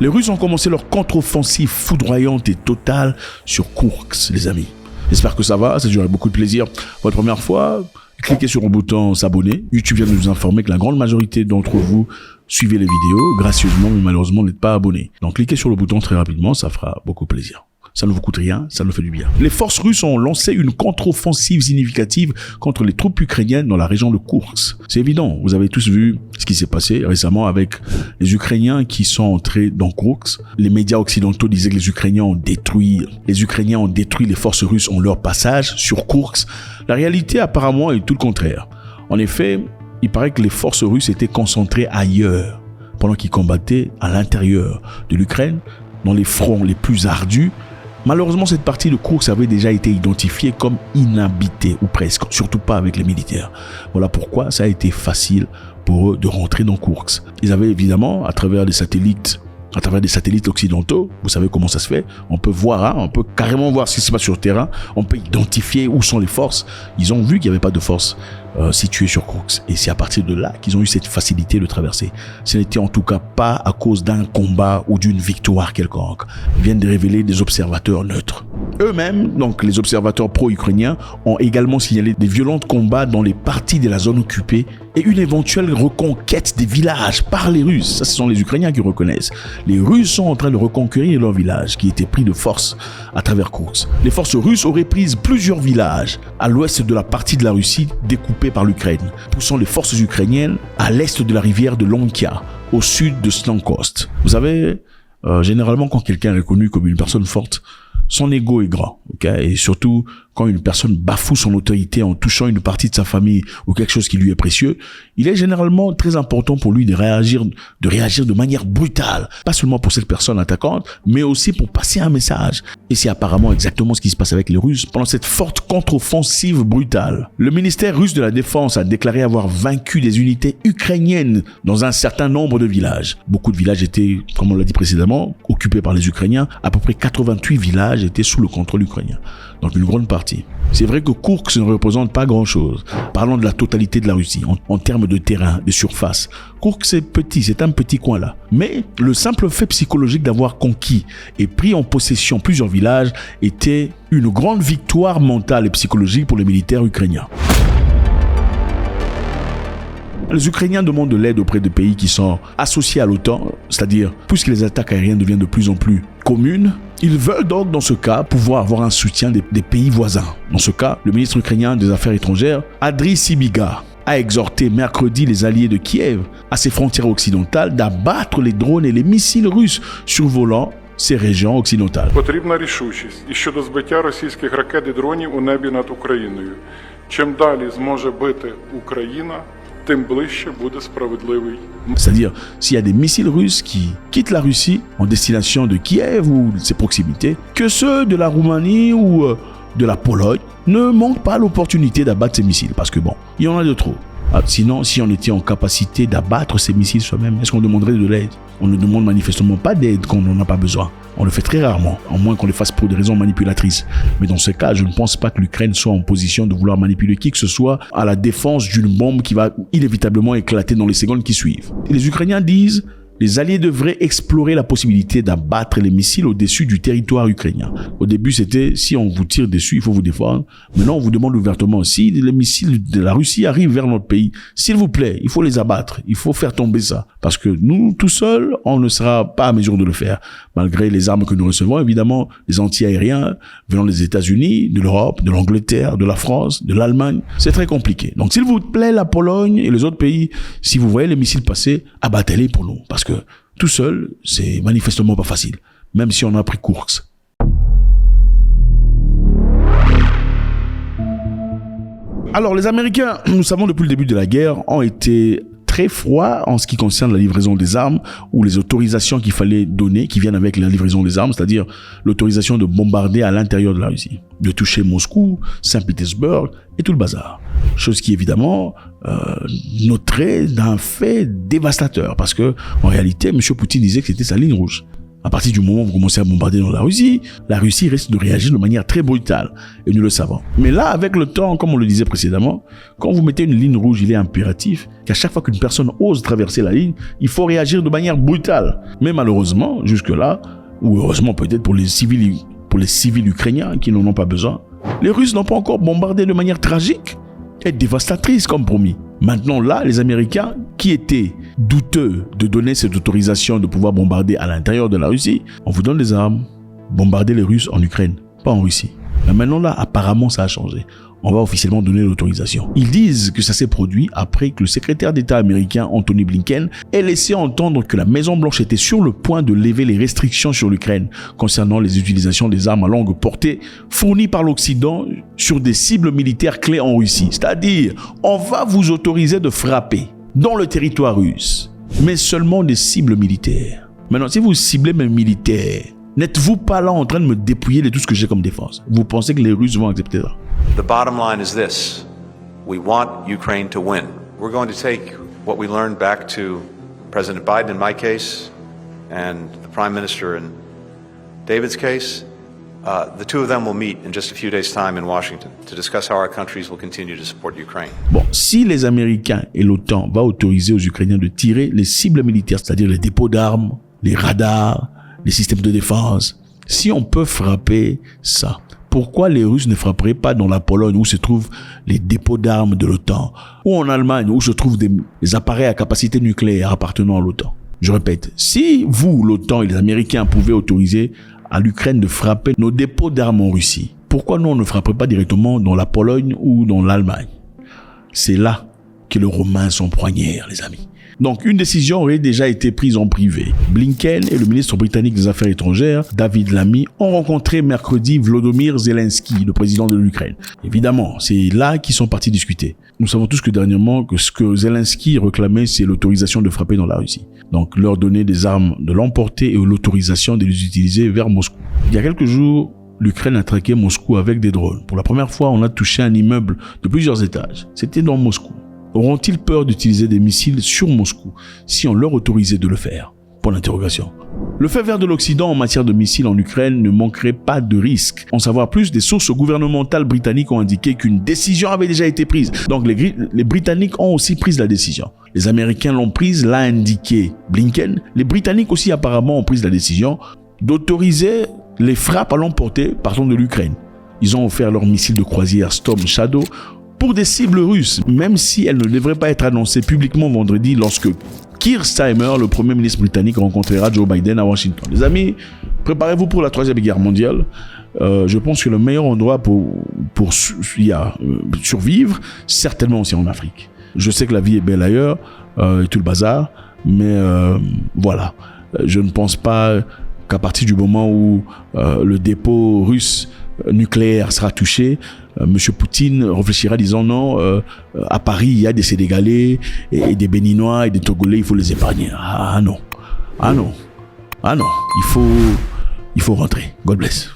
Les Russes ont commencé leur contre-offensive foudroyante et totale sur Koursk, les amis. J'espère que ça va, ça dure avec beaucoup de plaisir. Votre première fois, cliquez sur le bouton s'abonner. YouTube vient de nous informer que la grande majorité d'entre vous suivez les vidéos gracieusement, mais malheureusement n'êtes pas abonnés. Donc cliquez sur le bouton très rapidement, ça fera beaucoup plaisir. Ça ne vous coûte rien, ça nous fait du bien. Les forces russes ont lancé une contre-offensive significative contre les troupes ukrainiennes dans la région de Koursk. C'est évident, vous avez tous vu ce qui s'est passé récemment avec les Ukrainiens qui sont entrés dans Koursk. Les médias occidentaux disaient que les Ukrainiens ont détruit les forces russes en leur passage sur Koursk. La réalité apparemment est tout le contraire. En effet, il paraît que les forces russes étaient concentrées ailleurs pendant qu'ils combattaient à l'intérieur de l'Ukraine, dans les fronts les plus ardus. Malheureusement, cette partie de Koursk avait déjà été identifiée comme inhabitée, ou presque, surtout pas avec les militaires. Voilà pourquoi ça a été facile pour eux de rentrer dans Koursk. Ils avaient évidemment, à travers des satellites occidentaux, vous savez comment ça se fait, on peut voir, on peut carrément voir ce qui se passe sur le terrain, on peut identifier où sont les forces. Ils ont vu qu'il n'y avait pas de force située sur Koursk, et c'est à partir de là qu'ils ont eu cette facilité de traverser. Ce n'était en tout cas pas à cause d'un combat ou d'une victoire quelconque. Ils viennent de révéler des observateurs neutres. Eux-mêmes, donc les observateurs pro-ukrainiens, ont également signalé des violents combats dans les parties de la zone occupée et une éventuelle reconquête des villages par les Russes. Ça, ce sont les Ukrainiens qui reconnaissent. Les Russes sont en train de reconquérir leur village qui était pris de force à travers Koursk. Les forces russes auraient pris plusieurs villages à l'ouest de la partie de la Russie découpée par l'Ukraine, poussant les forces ukrainiennes à l'est de la rivière de Lonkia, au sud de Slankost. Vous savez, généralement quand quelqu'un est reconnu comme une personne forte, son ego est grand, et surtout quand une personne bafoue son autorité en touchant une partie de sa famille ou quelque chose qui lui est précieux, il est généralement très important pour lui de réagir de manière brutale, pas seulement pour cette personne attaquante, mais aussi pour passer un message. Et c'est apparemment exactement ce qui se passe avec les Russes pendant cette forte contre-offensive brutale. Le ministère russe de la Défense a déclaré avoir vaincu des unités ukrainiennes dans un certain nombre de villages. Beaucoup de villages étaient, comme on l'a dit précédemment, occupés par les Ukrainiens. À peu près 88 villages étaient sous le contrôle ukrainien. Donc une grande partie. C'est vrai que Koursk ne représente pas grand-chose. Parlons de la totalité de la Russie, en termes de terrain, de surface. Koursk c'est un petit coin là. Mais le simple fait psychologique d'avoir conquis et pris en possession plusieurs villages était une grande victoire mentale et psychologique pour les militaires ukrainiens. Les Ukrainiens demandent de l'aide auprès des pays qui sont associés à l'OTAN, c'est-à-dire, puisque les attaques aériennes deviennent de plus en plus communes, ils veulent donc, dans ce cas, pouvoir avoir un soutien des pays voisins. Dans ce cas, le ministre ukrainien des Affaires étrangères, Andriy Sybiga, a exhorté mercredi les alliés de Kiev à ses frontières occidentales d'abattre les drones et les missiles russes survolant ces régions occidentales. Потрібна рішучість і щодо збиття російських ракет і дронів у небі над Україною. Чим далі зможе бити Україна, тим ближче буде справедливий. C'est-à-dire, s'il y a des missiles russes qui quittent la Russie en destination de Kiev ou de ses proximités, que ceux de la Roumanie ou de la Pologne ne manquent pas l'opportunité d'abattre ces missiles. Parce que bon, il y en a de trop. Sinon, si on était en capacité d'abattre ces missiles soi-même, est-ce qu'on demanderait de l'aide? On ne demande manifestement pas d'aide quand on n'en a pas besoin. On le fait très rarement, à moins qu'on le fasse pour des raisons manipulatrices. Mais dans ce cas, je ne pense pas que l'Ukraine soit en position de vouloir manipuler qui que ce soit à la défense d'une bombe qui va inévitablement éclater dans les secondes qui suivent. Et les Ukrainiens disent: les alliés devraient explorer la possibilité d'abattre les missiles au-dessus du territoire ukrainien. Au début, c'était si on vous tire dessus, il faut vous défendre. Maintenant, on vous demande ouvertement, si les missiles de la Russie arrivent vers notre pays, s'il vous plaît, il faut les abattre. Il faut faire tomber ça. Parce que nous, tout seuls, on ne sera pas à mesure de le faire. Malgré les armes que nous recevons, évidemment, les anti-aériens venant des États-Unis, de l'Europe, de l'Angleterre, de la France, de l'Allemagne, c'est très compliqué. Donc, s'il vous plaît, la Pologne et les autres pays, si vous voyez les missiles passer, abattez-les pour nous. Parce que tout seul, c'est manifestement pas facile, même si on a pris Koursk. Alors, les Américains, nous savons depuis le début de la guerre, ont été très froids en ce qui concerne la livraison des armes ou les autorisations qu'il fallait donner, qui viennent avec la livraison des armes, c'est-à-dire l'autorisation de bombarder à l'intérieur de la Russie, de toucher Moscou, Saint-Pétersbourg et tout le bazar. Chose qui, évidemment, noterait d'un fait dévastateur, parce que en réalité, M. Poutine disait que c'était sa ligne rouge. À partir du moment où vous commencez à bombarder dans la Russie risque de réagir de manière très brutale, et nous le savons. Mais là, avec le temps, comme on le disait précédemment, quand vous mettez une ligne rouge, il est impératif qu'à chaque fois qu'une personne ose traverser la ligne, il faut réagir de manière brutale. Mais malheureusement, jusque-là, ou heureusement peut-être pour les civils ukrainiens qui n'en ont pas besoin, les Russes n'ont pas encore bombardé de manière tragique et dévastatrice comme promis. Maintenant là, les Américains, qui étaient douteux de donner cette autorisation de pouvoir bombarder à l'intérieur de la Russie, on vous donne des armes, bombardez les Russes en Ukraine, pas en Russie. Mais maintenant là, apparemment ça a changé. On va officiellement donner l'autorisation. Ils disent que ça s'est produit après que le secrétaire d'État américain Anthony Blinken ait laissé entendre que la Maison-Blanche était sur le point de lever les restrictions sur l'Ukraine concernant les utilisations des armes à longue portée fournies par l'Occident sur des cibles militaires clés en Russie. C'est-à-dire, on va vous autoriser de frapper dans le territoire russe, mais seulement des cibles militaires. Maintenant, si vous ciblez mes militaires, n'êtes-vous pas là en train de me dépouiller de tout ce que j'ai comme défense? Vous pensez que les Russes vont accepter ça? The bottom line is this. We want Ukraine to win. We're going to take what we learned back to President Biden in my case and the Prime Minister in David's case. The two of them will meet in just a few days' time in Washington to discuss how our countries will continue to support Ukraine. Bon, si les Américains et l'OTAN vont autoriser aux Ukrainiens de tirer les cibles militaires, c'est-à-dire les dépôts d'armes, les radars, les systèmes de défense, si on peut frapper ça, pourquoi les Russes ne frapperaient pas dans la Pologne où se trouvent les dépôts d'armes de l'OTAN, ou en Allemagne où se trouvent des appareils à capacité nucléaire appartenant à l'OTAN? Je répète, si vous, l'OTAN et les Américains pouvaient autoriser à l'Ukraine de frapper nos dépôts d'armes en Russie, pourquoi nous on ne frapperait pas directement dans la Pologne ou dans l'Allemagne? C'est là que les Romains s'empoignèrent, les amis. Donc, une décision aurait déjà été prise en privé. Blinken et le ministre britannique des Affaires étrangères, David Lammy, ont rencontré mercredi Volodymyr Zelensky, le président de l'Ukraine. Évidemment, c'est là qu'ils sont partis discuter. Nous savons tous que dernièrement, que ce que Zelensky réclamait, c'est l'autorisation de frapper dans la Russie. Donc, leur donner des armes de l'emporter et l'autorisation de les utiliser vers Moscou. Il y a quelques jours, l'Ukraine a traqué Moscou avec des drones. Pour la première fois, on a touché un immeuble de plusieurs étages. C'était dans Moscou. Auront-ils peur d'utiliser des missiles sur Moscou si on leur autorisait de le faire? Point d'interrogation. Le feu vert de l'Occident en matière de missiles en Ukraine ne manquerait pas de risques. En savoir plus, des sources gouvernementales britanniques ont indiqué qu'une décision avait déjà été prise. Donc les Britanniques ont aussi pris la décision. Les Américains l'ont prise, l'a indiqué Blinken. Les Britanniques aussi apparemment ont pris la décision d'autoriser les frappes à l'emporter partant de l'Ukraine. Ils ont offert leurs missiles de croisière Storm Shadow pour des cibles russes, même si elles ne devraient pas être annoncées publiquement vendredi lorsque Keir Starmer, le premier ministre britannique, rencontrera Joe Biden à Washington. Les amis, préparez-vous pour la Troisième Guerre mondiale. Je pense que le meilleur endroit pour survivre, certainement aussi en Afrique. Je sais que la vie est belle ailleurs, et tout le bazar, mais voilà. Je ne pense pas qu'à partir du moment où le dépôt russe nucléaire sera touché, Monsieur Poutine réfléchira disant non, à Paris il y a des Sénégalais et des Béninois et des Togolais, il faut les épargner. Ah non, il faut rentrer. God bless.